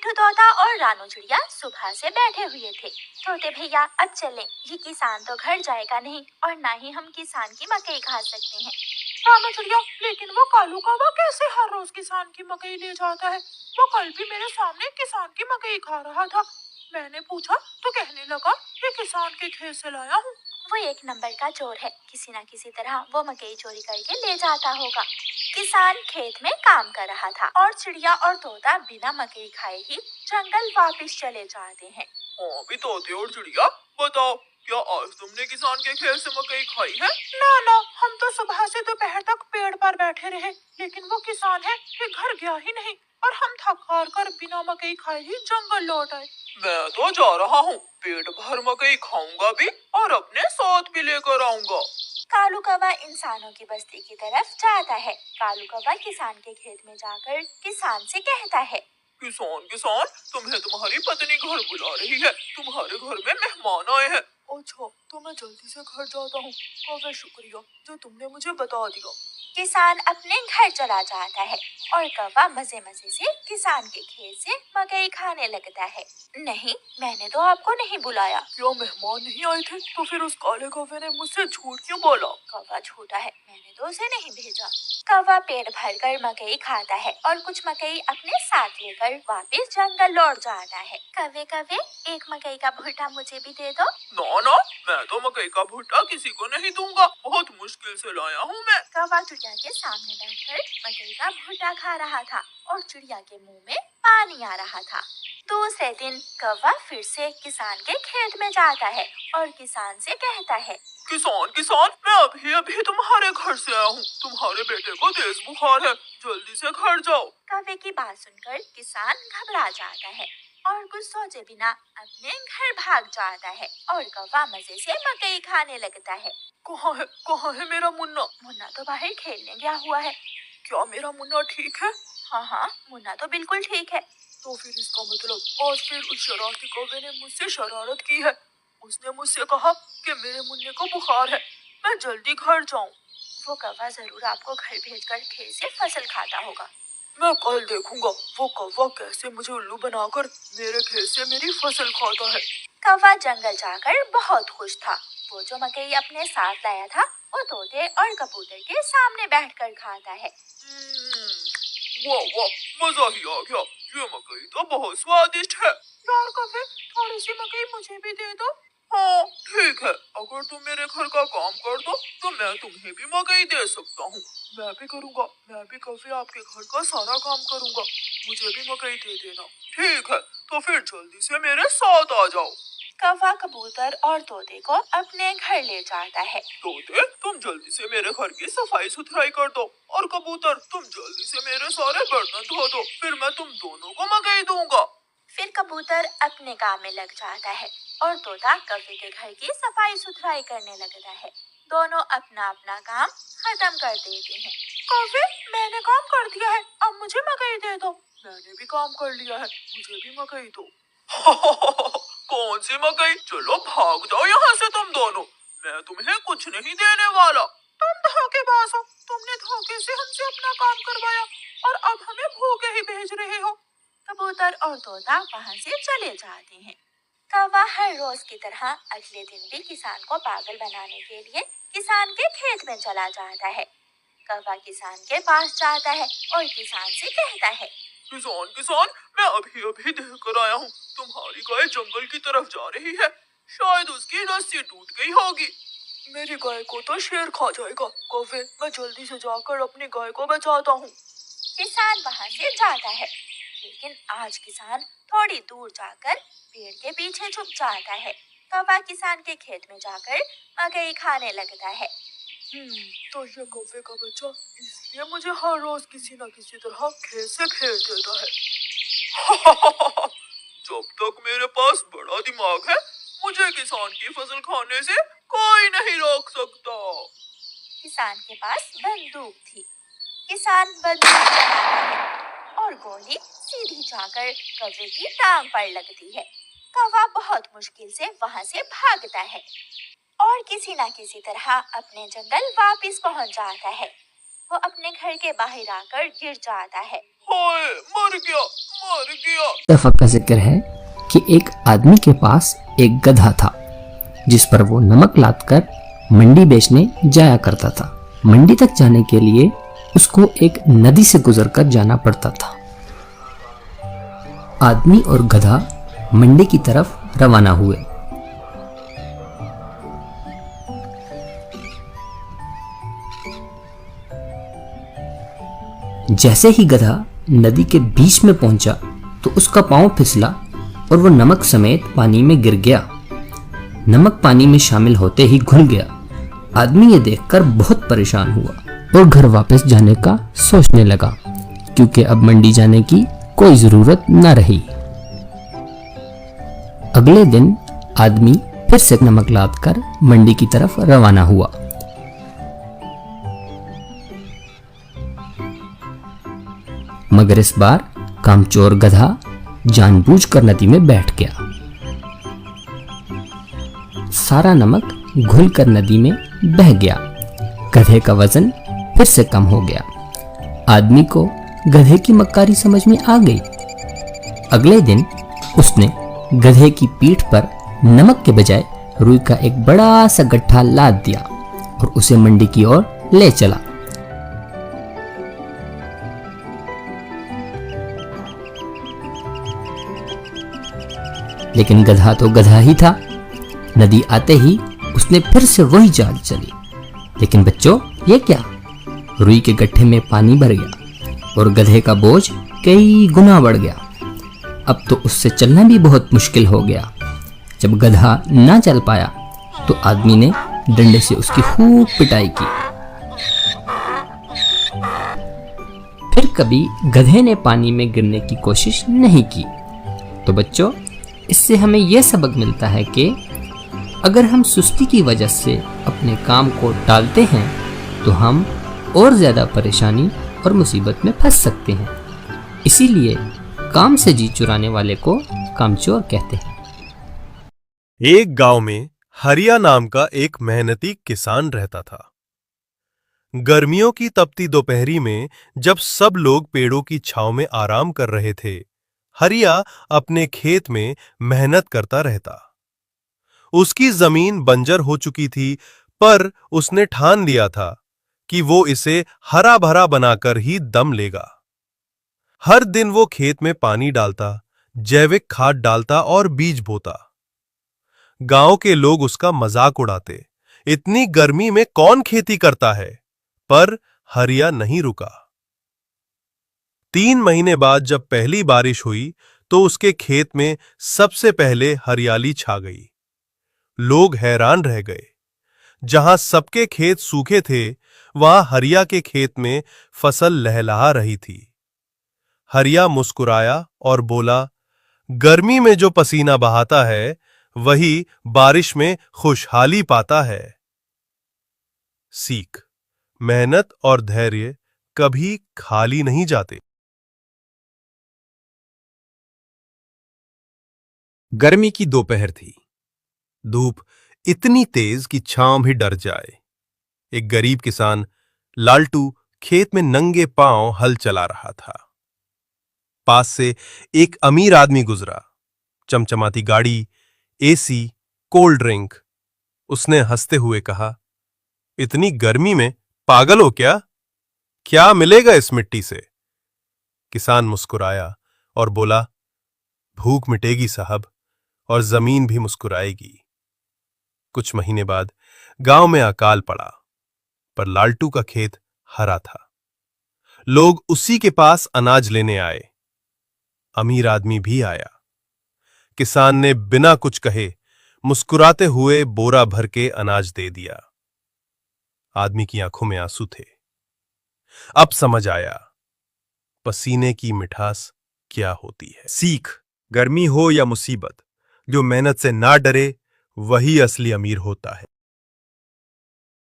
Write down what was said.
मिट्ठू तोता और रानू चिड़िया सुबह से बैठे हुए थे। तोते भैया अब चलें, ये किसान तो घर जाएगा नहीं और ना ही हम किसान की मकई खा सकते हैं। रानू चिड़िया, लेकिन वो कालू कौवा कैसे हर रोज किसान की मकई ले जाता है? वो कल भी मेरे सामने किसान की मकई खा रहा था। मैंने पूछा तो कहने लगा ये किसान के खेत से लाया हूँ। वो एक नंबर का चोर है, किसी न किसी तरह वो मकई चोरी करके ले जाता होगा। किसान खेत में काम कर रहा था और चिड़िया और तोता बिना मकई खाए ही जंगल वापस चले जाते हैं। हाँ भी तोते और चिड़िया, बताओ क्या आज तुमने किसान के खेत से मकई खाई है? ना ना, हम तो सुबह से दोपहर तक पेड़ पर बैठे रहे, लेकिन वो किसान है कि घर गया ही नहीं और हम थक हार कर बिना मकई खाए ही जंगल लौट आए। मैं तो जा रहा हूँ, पेट भर मकई खाऊंगा भी और अपने साथ भी लेकर आऊंगा। कालू कौवा इंसानों की बस्ती की तरफ जाता है। कालू कौवा किसान के खेत में जाकर किसान से कहता है, किसान किसान, तुम्हें तुम्हारी पत्नी घर बुला रही है, तुम्हारे घर में मेहमान आए हैं। अच्छा, तो मैं जल्दी से घर जाता हूँ। कौवे, शुक्रिया जो तुमने मुझे बता दिया। किसान अपने घर चला जाता है और कौवा मजे मजे से किसान के खेत से मकई खाने लगता है। नहीं, मैंने तो आपको नहीं बुलाया। क्या मेहमान नहीं आए थे? तो फिर उस काले कौवे ने मुझसे झूठ क्यों बोला? कौवा झूठा है, मैंने तो उसे नहीं भेजा। कौवा पेट भरकर मकई खाता है और कुछ मकई अपने साथ लेकर वापस जंगल लौट जाता है। कौवे कौवे, एक मकई का भुट्टा मुझे भी दे दो। ना ना, मैं तो मकई का भुट्टा किसी को नहीं दूंगा, बहुत मुश्किल से लाया हूँ मैं। कौवा चिड़िया के सामने बैठकर मकई का भुट्टा खा रहा था और चिड़िया के मुंह में पानी आ रहा था। दूसरे दिन कौवा फिर से किसान के खेत में जाता है और किसान से कहता है, किसान किसान, मैं अभी अभी तुम्हारे घर से आया हूँ, तुम्हारे बेटे को तेज बुखार है, जल्दी से घर जाओ। कौवे की बात सुनकर किसान घबरा जाता है और कुछ सोचे बिना अपने घर भाग जाता है और कौवा मजे से मकई खाने लगता है। कहाँ है मेरा मुन्ना? मुन्ना तो बाहर खेलने गया हुआ है। क्या मेरा मुन्ना ठीक है? हाँ हाँ, मुन्ना तो बिल्कुल ठीक है। तो फिर इसका मतलब आज फिर उस शरारती कौवे ने मुझसे शरारत की है। उसने मुझसे कहा कि मेरे मुन्ने को बुखार है, मैं जल्दी घर जाऊं। वो कौवा जरूर आपको घर भेजकर खेत से फसल खाता होगा। मैं कल देखूंगा वो कौवा कैसे मुझे उल्लू बनाकर मेरे खेत से मेरी फसल खाता है। कौवा जंगल जाकर बहुत खुश था। वो जो मकई अपने साथ लाया था वो तोते और कबूतर के सामने बैठकर खाता है। वाह वाह, मजा ही आ गया, ये मकई तो बहुत स्वादिष्ट है। यार कौवे, थोड़ी सी मकई मुझे भी दे दो। हाँ ठीक है, अगर तुम मेरे घर का काम कर दो तो मैं तुम्हें भी मकई दे सकता हूँ। मैं भी करूँगा, मैं भी कौवे आपके घर का सारा काम करूँगा, मुझे भी मकई दे देना। ठीक है, तो फिर जल्दी से मेरे साथ आ जाओ। कौवा कबूतर और तोते को अपने घर ले जाता है। तोते, तुम जल्दी से मेरे घर की सफाई सुथराई कर दो और कबूतर तुम जल्दी से मेरे सारे बर्तन धो दो, फिर मैं तुम दोनों को मकई दूंगा। फिर कबूतर अपने काम में लग जाता है और तोता कौवे के घर की सफाई सुथराई करने लगता है। दोनों अपना अपना काम खत्म कर देते हैं। कौवे, मैंने काम कर दिया है, अब मुझे मकई दे दो। मैंने भी काम कर लिया है, मुझे भी मकई दो। कौन सी मकई? चलो भाग जाओ यहाँ से तुम दोनों, मैं तुम्हें कुछ नहीं देने वाला। तुम धोखेबाज हो, तुमने धोखे से हमसे अपना काम करवाया और अब हमें भूखे ही भेज रहे हो। कबूतर और तोता वहाँ से चले जाते हैं। कौवा हर रोज की तरह अगले दिन भी किसान को पागल बनाने के लिए किसान के खेत में चला जाता है। कौवा किसान के पास जाता है और किसान से कहता है, किसान किसान, मैं अभी अभी देख कर आया हूँ, तुम्हारी गाय जंगल की तरफ जा रही है, शायद उसकी रस्सी टूट गई होगी। मेरी गाय को तो शेर खा जाएगा। कौवे, मैं जल्दी से जाकर अपनी गाय को बचाता हूँ। किसान वहाँ से जाता है, लेकिन आज किसान थोड़ी दूर जाकर पेड़ के पीछे छुप जाता है। कौवा किसान के खेत में जाकर मकई खाने लगता है। तो ये कौवे का बच्चा इसलिए मुझे हर रोज किसी न किसी तरह खेत से भेज देता है। जब तक मेरे पास बड़ा दिमाग है, मुझे किसान की फसल खाने से कोई नहीं रोक सकता। किसान के पास बंदूक थी। किसान बंदूक चलाता है और गोली सीधी जाकर कौवे की टांग पर लगती है। कौवा बहुत मुश्किल से वहाँ से भागता है और किसी न किसी तरह अपने जंगल वापस पहुँच जाता है। वो अपने घर के बाहर आकर गिर जाता है। हाय, मर गया, मर गया। दफा का जिक्र है कि एक आदमी के पास एक गधा था जिस पर वो नमक लादकर मंडी बेचने जाया करता था। मंडी तक जाने के लिए उसको एक नदी से गुजरकर जाना पड़ता था। आदमी और गधा मंडी की तरफ रवाना हुए। जैसे ही गधा नदी के बीच में पहुंचा तो उसका पांव फिसला और वो नमक समेत पानी में गिर गया। नमक पानी में शामिल होते ही घुल गया। आदमी ये देखकर बहुत परेशान हुआ और घर वापस जाने का सोचने लगा, क्योंकि अब मंडी जाने की कोई जरूरत न रही। अगले दिन आदमी फिर से नमक लादकर मंडी की तरफ रवाना हुआ। मगर इस बार कामचोर गधा जानबूझकर नदी में बैठ गया। सारा नमक घुलकर नदी में बह गया। गधे का वजन फिर से कम हो गया। आदमी को गधे की मक्कारी समझ में आ गई। अगले दिन उसने गधे की पीठ पर नमक के बजाय रुई का एक बड़ा सा गट्ठा लाद दिया और उसे मंडी की ओर ले चला। लेकिन गधा तो गधा ही था। नदी आते ही उसने फिर से वही चाल चली। लेकिन बच्चों, ये क्या? रुई के गट्ठे में पानी भर गया और गधे का बोझ कई गुना बढ़ गया। अब तो उससे चलना भी बहुत मुश्किल हो गया। जब गधा ना चल पाया तो आदमी ने डंडे से उसकी खूब पिटाई की। फिर कभी गधे ने पानी में गिरने की कोशिश नहीं की। तो बच्चों, इससे हमें यह सबक मिलता है कि अगर हम सुस्ती की वजह से अपने काम को टालते हैं तो हम और ज्यादा परेशानी और मुसीबत में फंस सकते हैं। इसीलिए काम से जी चुराने वाले को कामचोर कहते हैं। एक गांव में हरिया नाम का एक मेहनती किसान रहता था। गर्मियों की तपती दोपहरी में जब सब लोग पेड़ों की छांव में आराम कर रहे थे, हरिया अपने खेत में मेहनत करता रहता। उसकी जमीन बंजर हो चुकी थी, पर उसने ठान लिया था कि वो इसे हरा भरा बनाकर ही दम लेगा। हर दिन वो खेत में पानी डालता, जैविक खाद डालता और बीज बोता। गांव के लोग उसका मजाक उड़ाते, इतनी गर्मी में कौन खेती करता है? पर हरिया नहीं रुका। 3 महीने बाद जब पहली बारिश हुई तो उसके खेत में सबसे पहले हरियाली छा गई। लोग हैरान रह गए। जहां सबके खेत सूखे थे, वहां हरिया के खेत में फसल लहलहा रही थी। हरिया मुस्कुराया और बोला, गर्मी में जो पसीना बहाता है वही बारिश में खुशहाली पाता है। सीख: मेहनत और धैर्य कभी खाली नहीं जाते। गर्मी की दोपहर थी। धूप इतनी तेज कि छांव भी डर जाए। एक गरीब किसान लालटू खेत में नंगे पांव हल चला रहा था। पास से एक अमीर आदमी गुजरा। चमचमाती गाड़ी, एसी, कोल्ड ड्रिंक। उसने हंसते हुए कहा, इतनी गर्मी में पागल हो क्या? क्या मिलेगा इस मिट्टी से? किसान मुस्कुराया और बोला, भूख मिटेगी साहब, और जमीन भी मुस्कुराएगी। कुछ महीने बाद गांव में अकाल पड़ा, पर लालटू का खेत हरा था। लोग उसी के पास अनाज लेने आए। अमीर आदमी भी आया। किसान ने बिना कुछ कहे मुस्कुराते हुए बोरा भर के अनाज दे दिया। आदमी की आंखों में आंसू थे। अब समझ आया पसीने की मिठास क्या होती है। सीख: गर्मी हो या मुसीबत, जो मेहनत से ना डरे वही असली अमीर होता है।